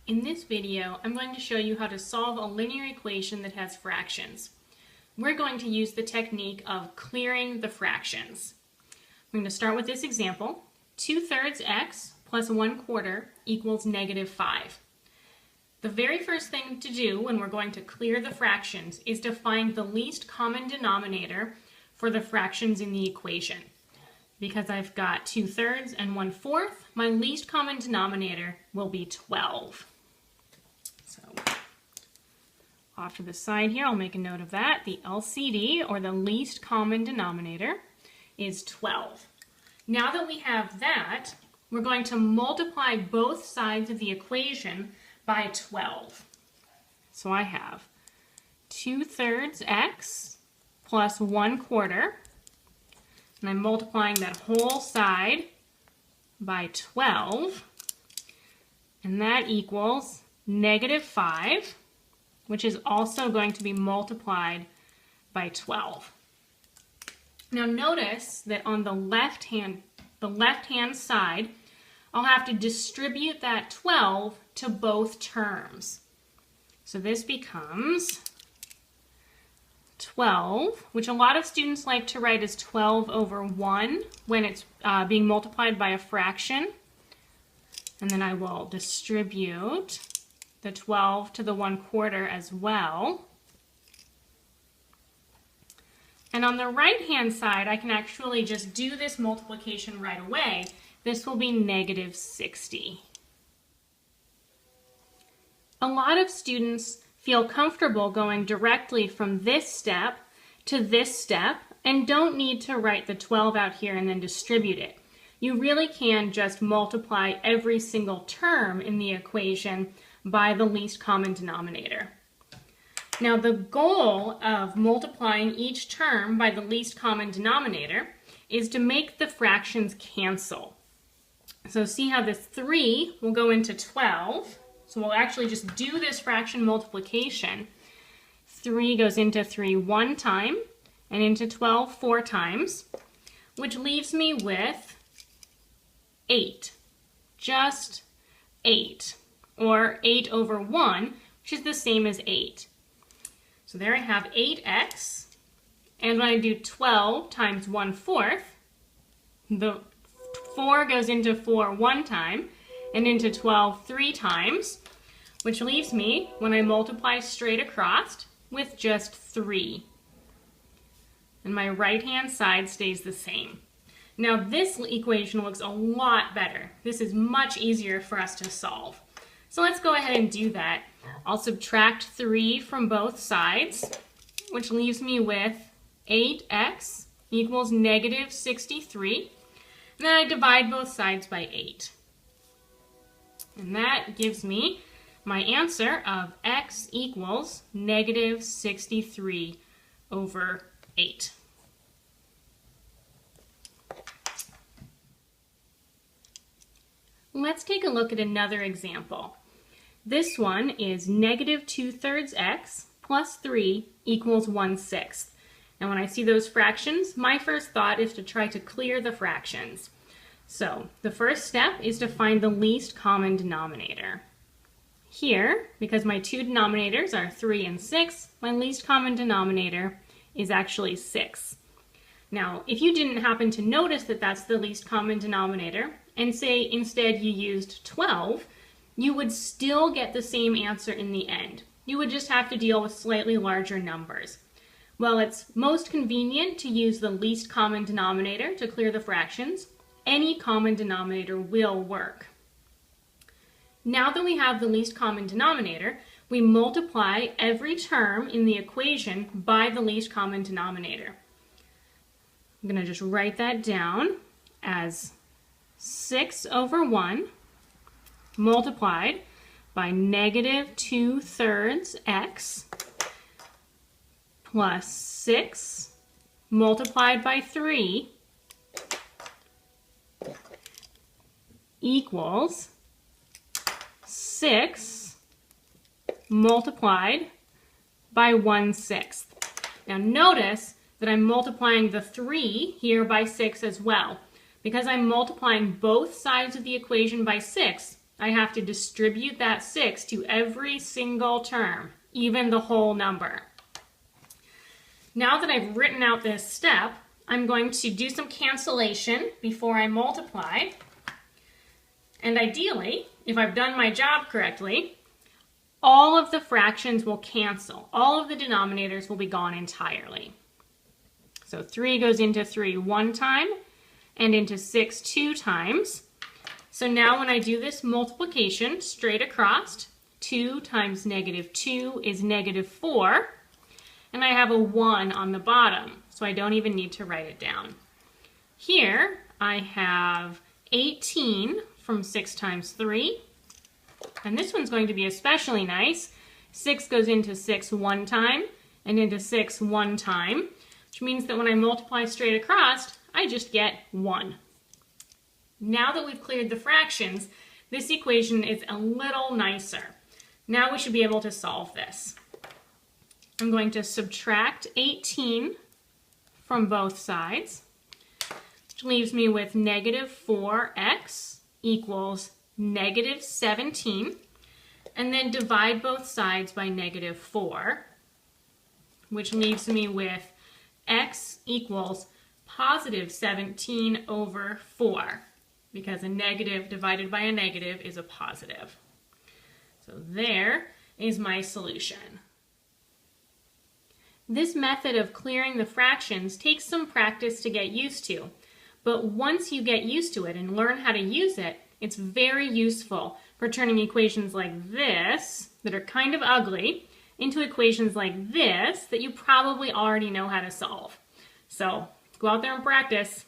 In this video, I'm going to show you how to solve a linear equation that has fractions. We're going to use the technique of clearing the fractions. I'm going to start with this example. 2/3 x plus 1/4 equals -5. The very first thing to do when we're going to clear the fractions is to find the least common denominator for the fractions in the equation. Because I've got 2/3 and 1/4, my least common denominator will be 12. So off to the side here, I'll make a note of that. The LCD, or the least common denominator, is 12. Now that we have that, we're going to multiply both sides of the equation by 12. So I have 2/3 x plus 1/4, and I'm multiplying that whole side by 12, and that equals -5, which is also going to be multiplied by 12. Now notice that on the left hand side, I'll have to distribute that 12 to both terms. So this becomes 12, which a lot of students like to write as 12 over 1 when it's being multiplied by a fraction. And then I will distribute the 12 to the 1/4 as well. And on the right-hand side, I can actually just do this multiplication right away. This will be -60. A lot of students feel comfortable going directly from this step to this step and don't need to write the 12 out here and then distribute it. You really can just multiply every single term in the equation by the least common denominator. Now the goal of multiplying each term by the least common denominator is to make the fractions cancel. So see how this 3 will go into 12. So we'll actually just do this fraction multiplication. 3 goes into 3 one time and into 12 4 times, which leaves me with 8. Just 8. Or 8 over 1, which is the same as 8. So there I have 8x. And when I do 12 times 1/4, the 4 goes into 4 one time and into 12 3 times, which leaves me, when I multiply straight across, with just 3. And my right-hand side stays the same. Now this equation looks a lot better. This is much easier for us to solve. So let's go ahead and do that. I'll subtract 3 from both sides, which leaves me with 8x equals -63. And then I divide both sides by 8. And that gives me my answer of x equals -63 over 8. Let's take a look at another example. This one is -2/3 x plus 3 equals 1/6. And when I see those fractions, my first thought is to try to clear the fractions. So the first step is to find the least common denominator. Here, because my two denominators are 3 and 6, my least common denominator is actually 6. Now, if you didn't happen to notice that that's the least common denominator, and say instead you used 12, you would still get the same answer in the end. You would just have to deal with slightly larger numbers. Well, it's most convenient to use the least common denominator to clear the fractions. Any common denominator will work. Now that we have the least common denominator, we multiply every term in the equation by the least common denominator. I'm going to just write that down as 6 over 1 multiplied by -2/3 x plus 6 multiplied by 3 equals 6 multiplied by 1/6. Now notice that I'm multiplying the 3 here by 6 as well. Because I'm multiplying both sides of the equation by 6, I have to distribute that 6 to every single term, even the whole number. Now that I've written out this step, I'm going to do some cancellation before I multiply. And ideally, if I've done my job correctly, all of the fractions will cancel. All of the denominators will be gone entirely. So 3 goes into 3 one time and into 6 two times. So now when I do this multiplication straight across, 2 times -2 is -4. And I have a 1 on the bottom, so I don't even need to write it down. Here I have 18 from 6 times 3. And this one's going to be especially nice. 6 goes into 6 one time and into 6 one time, which means that when I multiply straight across, I just get 1. Now that we've cleared the fractions, this equation is a little nicer. Now we should be able to solve this. I'm going to subtract 18 from both sides, which leaves me with -4x equals -17, and then divide both sides by -4, which leaves me with x equals +17 over 4, because a negative divided by a negative is a positive. So there is my solution. This method of clearing the fractions takes some practice to get used to, but once you get used to it and learn how to use it, it's very useful for turning equations like this, that are kind of ugly, into equations like this that you probably already know how to solve. So go out there and practice.